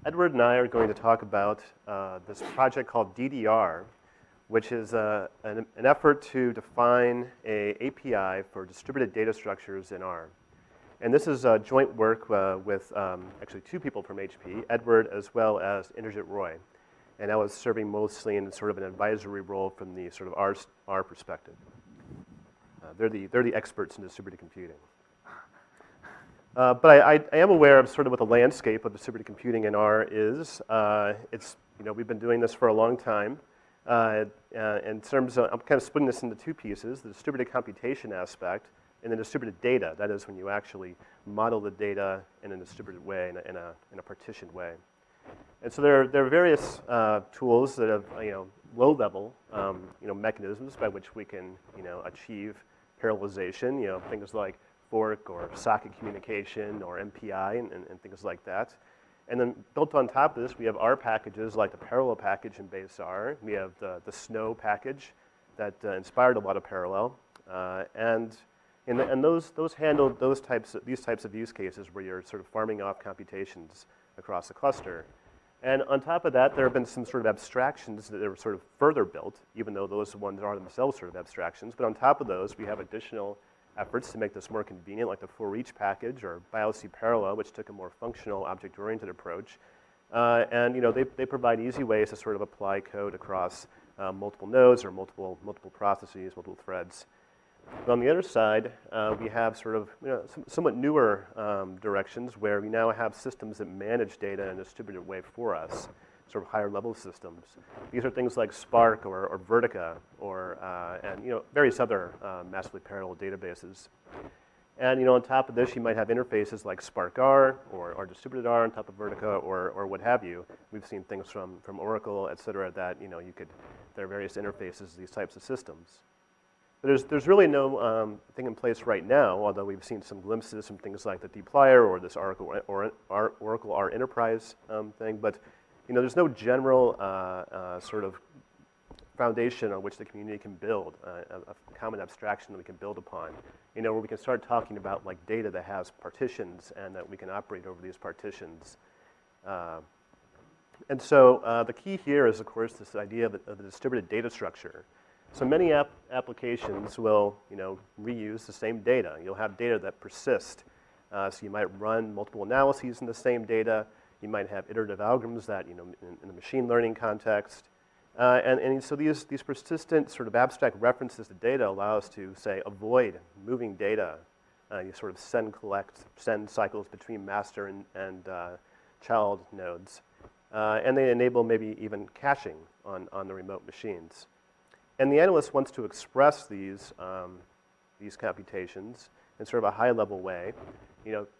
Edward and I are going to talk about this project called DDR, which is an effort to define an API for distributed data structures in R. And this is joint work with actually two people from HP, Edward as well as Inderjit Roy. And I was serving mostly in sort of an advisory role from the sort of R perspective. They're the experts in distributed computing. But I am aware of sort of what the landscape of distributed computing in R is. We've been doing this for a long time. In terms of, I'm kind of splitting this into two pieces, the distributed computation aspect and the distributed data. That is when you actually model the data in a distributed way, in a partitioned way. And so there are various tools that have, low-level, mechanisms by which we can, achieve parallelization, things like fork or socket communication or MPI and things like that. And then built on top of this, we have R packages like the parallel package in base R. We have the Snow package that inspired a lot of parallel. And those handle these types of use cases where you're sort of farming off computations across the cluster. And on top of that, there have been some sort of abstractions that are sort of further built, even though those ones are themselves sort of abstractions. But on top of those, we have additional efforts to make this more convenient, like the for each package or BIOC parallel, which took a more functional, object-oriented approach. They provide easy ways to sort of apply code across multiple nodes or multiple processes, multiple threads. But on the other side, we have sort of somewhat newer directions where we now have systems that manage data in a distributed way for us, sort of higher level systems. These are things like Spark or Vertica and various other massively parallel databases. And on top of this, you might have interfaces like SparkR or distributed R on top of Vertica or what have you. We've seen things from Oracle, et cetera, that there are various interfaces to these types of systems. But there's really no thing in place right now, although we've seen some glimpses from things like the dplyr or this Oracle R Enterprise thing. But there's no general sort of foundation on which the community can build, a common abstraction that we can build upon, where we can start talking about like data that has partitions and that we can operate over these partitions. And so the key here is, of course, this idea of the distributed data structure. So many applications will, reuse the same data. You'll have data that persist. So you might run multiple analyses in the same data. You might have iterative algorithms that, in the machine learning context. And so these persistent sort of abstract references to data allow us to, say, avoid moving data. You sort of send cycles between master and child nodes. And they enable maybe even caching on the remote machines. And the analyst wants to express these computations in sort of a high-level way,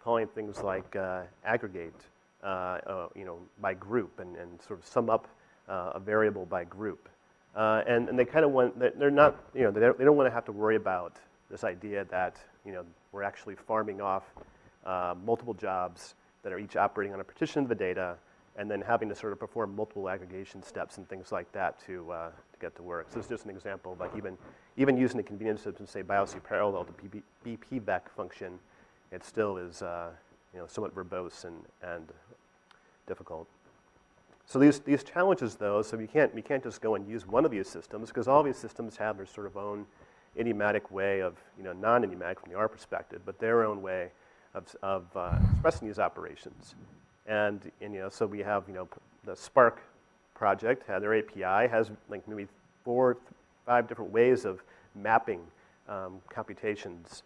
calling things like aggregate, by group and sort of sum up a variable by group. And they kind of want, they're not, they don't want to have to worry about this idea that, we're actually farming off multiple jobs that are each operating on a partition of the data and then having to sort of perform multiple aggregation steps and things like that to get to work. So this is just an example of like even using the convenience of, say, BIOC parallel to BPVec function, it still is somewhat verbose and difficult. So these challenges, though, so we can't just go and use one of these systems because all these systems have their sort of own idiomatic way of, non-idiomatic from the R perspective, but their own way of expressing these operations. And so we have, the Spark project, their API has like maybe 4 or 5 different ways of mapping computations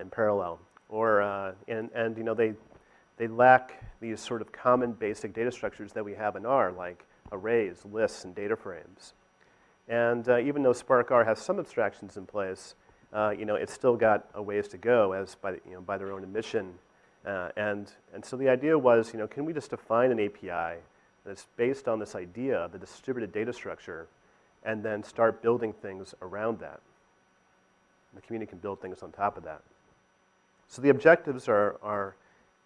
in parallel. Or, they lack these sort of common basic data structures that we have in R, like arrays, lists, and data frames. And even though SparkR has some abstractions in place, it's still got a ways to go as by their own admission. And so the idea was, can we just define an API that's based on this idea of the distributed data structure and then start building things around that? The community can build things on top of that. So the objectives are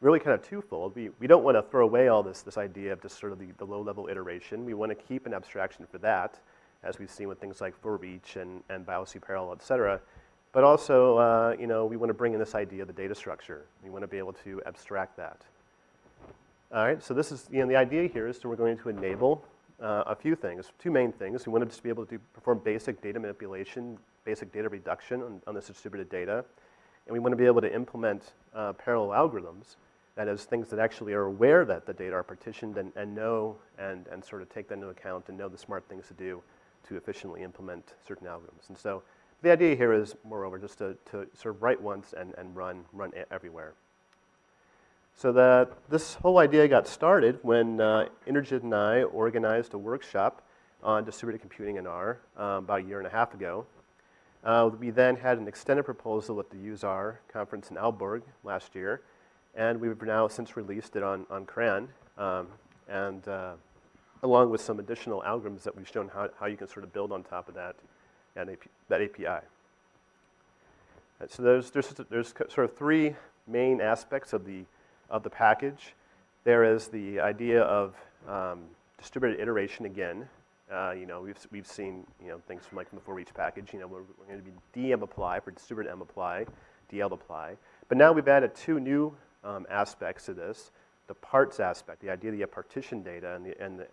really kind of twofold. We don't want to throw away all this idea of just sort of the low-level iteration. We want to keep an abstraction for that, as we've seen with things like for each and BIOC parallel, et cetera. But also, we want to bring in this idea of the data structure. We want to be able to abstract that. All right, so this is, the idea here is that we're going to enable a few things, two main things. We wanted to be able to perform basic data manipulation, basic data reduction on this distributed data, and we want to be able to implement parallel algorithms, that is, things that actually are aware that the data are partitioned and know and sort of take that into account and know the smart things to do to efficiently implement certain algorithms. And so the idea here is, moreover, just to sort of write once and run everywhere. So this whole idea got started when Inderjit and I organized a workshop on distributed computing in R about a year and a half ago. We then had an extended proposal at the UseR conference in Aalborg last year, and we've now since released it on CRAN, along with some additional algorithms that we've shown how you can sort of build on top of that API. So there's sort of three main aspects of the package. There is the idea of distributed iteration again. We've seen things from the for each package. We're going to be DM apply for distributed M apply, DL apply. But now we've added two new aspects to this: the parts aspect, the idea that you have partition data, and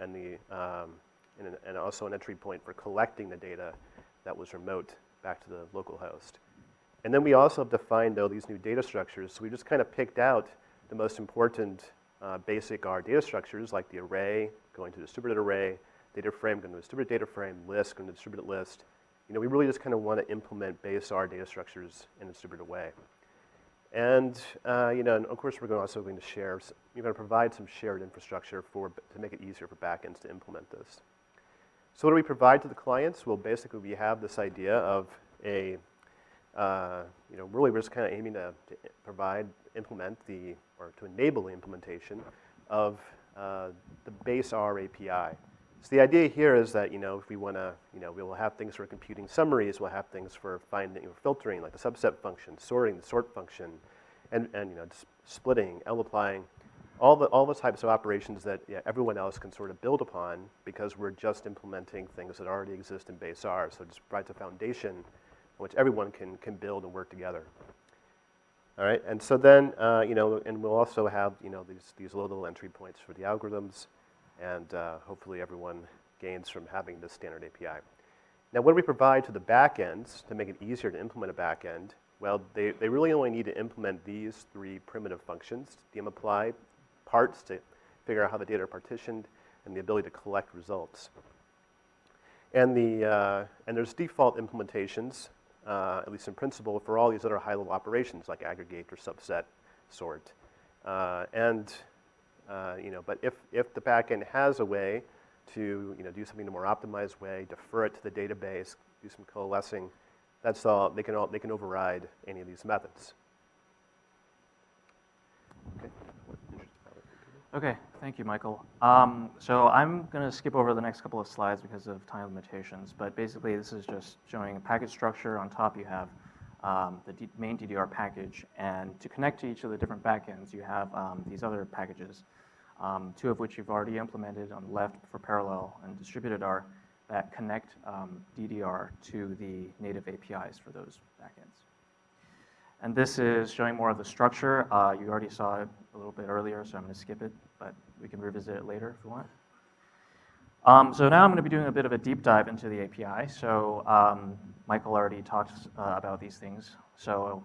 also an entry point for collecting the data that was remote back to the local host. And then we also have defined these new data structures. So we just kind of picked out the most important basic R data structures, like the array going to distributed array, data frame going to distributed data frame, list going to distributed list. We really just kind of want to implement base R data structures in a distributed way. And and of course we're also going to share. We're going to provide some shared infrastructure to make it easier for backends to implement this. So what do we provide to the clients? Well, basically we have this idea of really we're just kind of aiming to enable the implementation of the base R API. So the idea here is that if we want to, we will have things for computing summaries, we'll have things for finding, filtering, like the subset function, sorting, the sort function, and splitting, L applying, all the types of operations that everyone else can sort of build upon, because we're just implementing things that already exist in base R. So it just provides a foundation on which everyone can build and work together. All right, and so then and we'll also have these low-level entry points for the algorithms, and hopefully everyone gains from having this standard API. Now, what do we provide to the backends to make it easier to implement a backend? Well, they really only need to implement these three primitive functions: DM apply, parts to figure out how the data are partitioned, and the ability to collect results. And there's default implementations, at least in principle, for all these other high-level operations like aggregate or subset, sort. But if the backend has a way to do something in a more optimized way, defer it to the database, do some coalescing, that's all. They can override any of these methods. Okay, thank you, Michael. So I'm going to skip over the next couple of slides because of time limitations, but basically this is just showing a package structure. On top you have the main DDR package, and to connect to each of the different backends you have these other packages, two of which you've already implemented on the left for parallel and distributed R, that connect DDR to the native APIs for those backends. And this is showing more of the structure. You already saw it a little bit earlier, so I'm going to skip it, but we can revisit it later if you want. So now I'm going to be doing a bit of a deep dive into the API. So Michael already talked about these things. So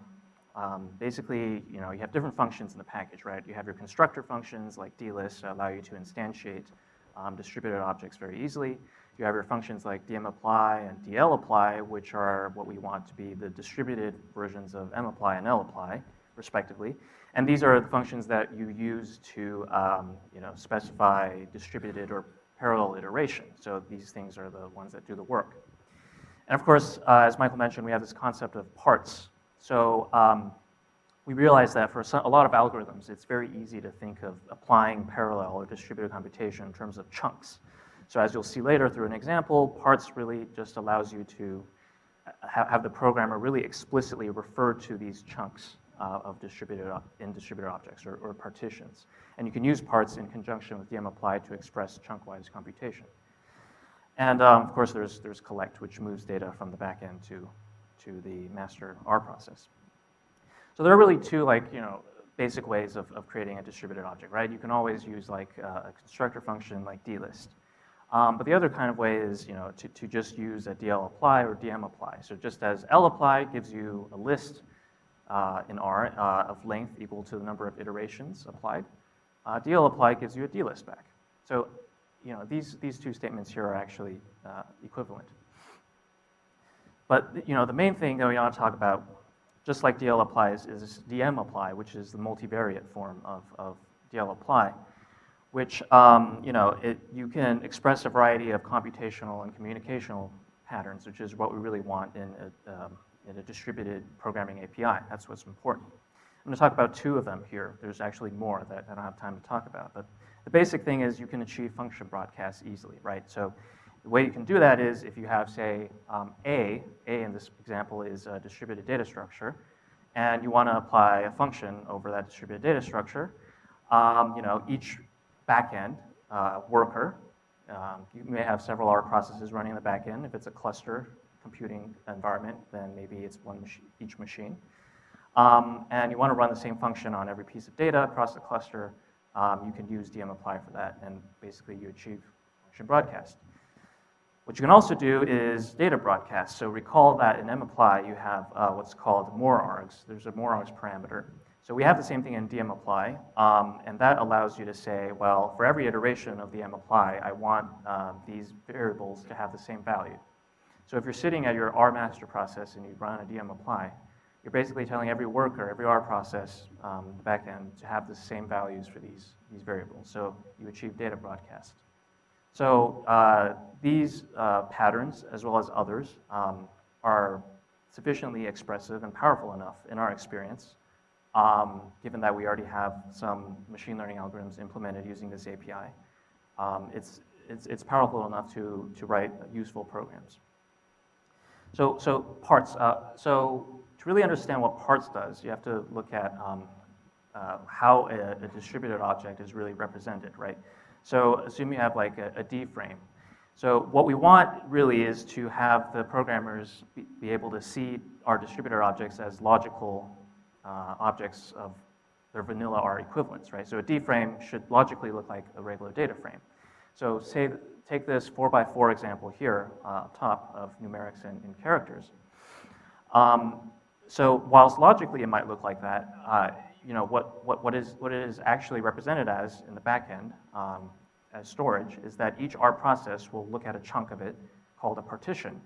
basically, you have different functions in the package, right? You have your constructor functions like dlist that allow you to instantiate distributed objects very easily. You have your functions like dmapply and dlapply, which are what we want to be the distributed versions of mapply and lapply, respectively. And these are the functions that you use to specify distributed or parallel iteration. So these things are the ones that do the work. And of course, as Michael mentioned, we have this concept of parts. So we realize that for a lot of algorithms, it's very easy to think of applying parallel or distributed computation in terms of chunks. So as you'll see later through an example, parts really just allows you to have the programmer really explicitly refer to these chunks of distributed objects or partitions. And you can use parts in conjunction with dmapply to express chunk-wise computation. And of course, there's collect, which moves data from the back end to the master R process. So there are really two basic ways of creating a distributed object, right? You can always use like a constructor function like dlist. But the other kind of way is, to just use a DL apply or DM apply. So just as L apply gives you a list in R of length equal to the number of iterations applied, DL apply gives you a dlist back. So, these two statements here are actually equivalent. But, the main thing that we want to talk about, just like DL applies, is DM apply, which is the multivariate form of DL apply, which, you can express a variety of computational and communicational patterns, which is what we really want in a distributed programming API. That's what's important. I'm going to talk about two of them here. There's actually more that I don't have time to talk about. But the basic thing is you can achieve function broadcasts easily, right? So the way you can do that is if you have, say, A in this example is a distributed data structure, and you want to apply a function over that distributed data structure, each backend worker, you may have several R processes running in the backend. If it's a cluster computing environment, then maybe it's each machine. And you want to run the same function on every piece of data across the cluster. You can use DM apply for that, and basically you achieve function broadcast. What you can also do is data broadcast. So recall that in mapply you have what's called more args. There's a more args parameter. So we have the same thing in DM apply, and that allows you to say, well, for every iteration of the mapply, I want these variables to have the same value. So if you're sitting at your R master process and you run a DM apply, you're basically telling every worker, every R process, the backend, to have the same values for these variables. So you achieve data broadcast. So these patterns, as well as others, are sufficiently expressive and powerful enough in our experience, given that we already have some machine learning algorithms implemented using this API. It's powerful enough to write useful programs. So parts. So to really understand what parts does, you have to look at how a distributed object is really represented, right? So assume you have like a D frame. So what we want really is to have the programmers be able to see our distributed objects as logical objects of their vanilla R equivalents, right? So a D frame should logically look like a regular data frame. So take this 4x4 example here up top of numerics and characters. So whilst logically it might look like that, what it is actually represented as in the backend as storage is that each R process will look at a chunk of it called a partition.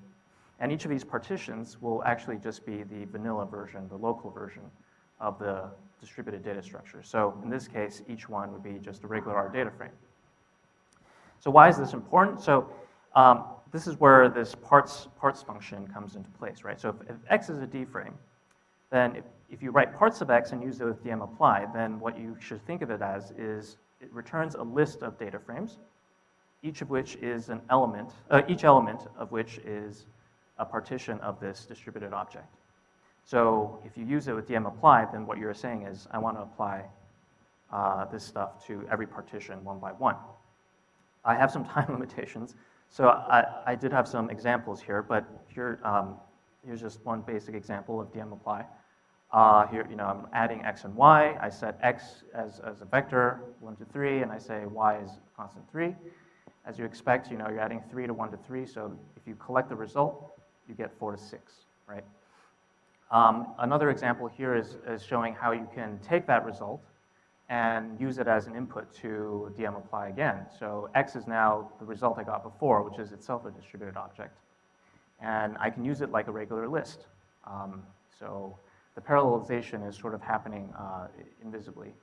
And each of these partitions will actually just be the vanilla version, the local version of the distributed data structure. So in this case, each one would be just a regular R data frame. So why is this important? So this is where this parts function comes into place, right? So if X is a D frame, then if you write parts of X and use it with DM apply, then what you should think of it as is it returns a list of data frames, each of which is an element, each element of which is a partition of this distributed object. So if you use it with DM apply, then what you're saying is, I want to apply this stuff to every partition one by one. I have some time limitations, so I did have some examples here, but here, here's just one basic example of DM apply. Here, I'm adding X and Y. I set X as a vector, 1 to 3, and I say Y is constant 3. As you expect, you're adding 3 to 1 to 3, so if you collect the result, you get 4 to 6, right? Another example here is showing how you can take that result and use it as an input to DM apply again. So X is now the result I got before, which is itself a distributed object. And I can use it like a regular list. So the parallelization is sort of happening invisibly.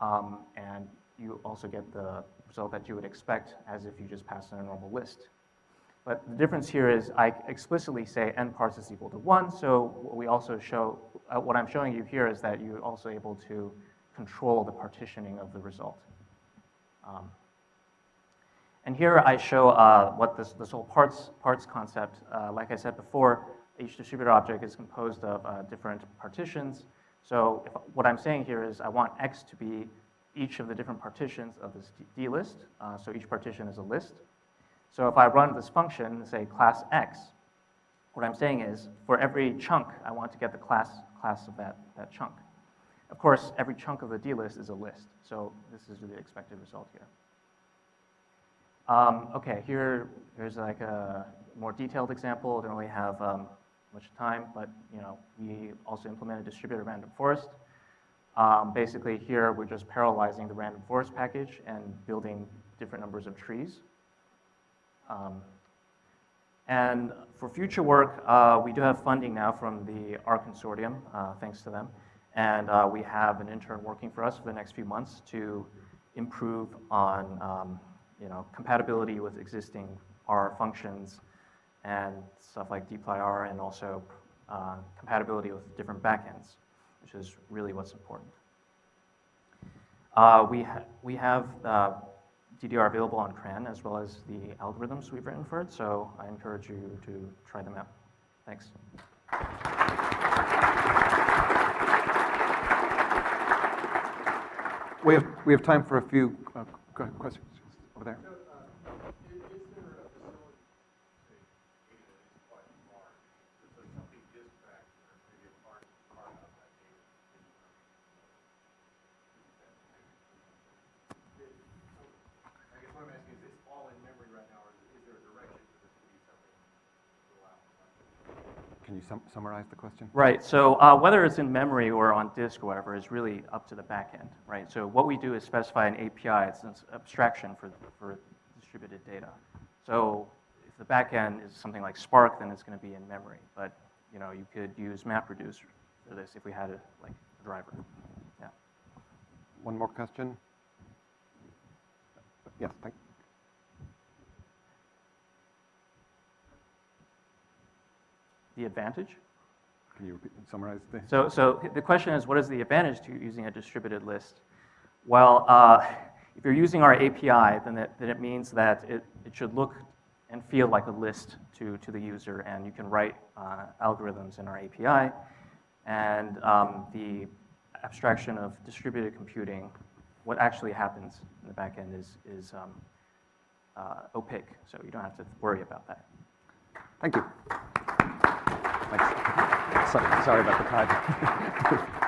And you also get the result that you would expect as if you just passed in a normal list. But the difference here is I explicitly say n parts is equal to 1, so what we also show, what I'm showing you here is that you're also able to control the partitioning of the result. And here I show what this whole parts concept, like I said before, each distributed object is composed of different partitions. So what I'm saying here is I want X to be each of the different partitions of this D list. So each partition is a list. So if I run this function and say class X, what I'm saying is for every chunk, I want to get the class of that chunk. Of course, every chunk of the D list is a list, so this is the expected result here. Okay, here's like a more detailed example. I don't really have much time, but we also implemented distributed random forest. Basically, here we're just parallelizing the random forest package and building different numbers of trees. And for future work, we do have funding now from the R consortium, thanks to them. And we have an intern working for us for the next few months to improve on compatibility with existing R functions and stuff like dplyr, and also compatibility with different backends, which is really what's important. We have DDR available on CRAN, as well as the algorithms we've written for it, so I encourage you to try them out. Thanks. We have time for a few questions over there. Can you summarize the question? Right, so whether it's in memory or on disk or whatever is really up to the backend, right? So what we do is specify an API, it's an abstraction for distributed data. So if the backend is something like Spark, then it's going to be in memory. But you could use MapReduce for this if we had a driver. Yeah. One more question. Yes, thank you. The advantage? Can you summarize the? So the question is, what is the advantage to using a distributed list? Well, if you're using our API, then it means that it should look and feel like a list to the user, and you can write algorithms in our API. And the abstraction of distributed computing, what actually happens in the back end is opaque, so you don't have to worry about that. Thank you. Thanks. Sorry about the time.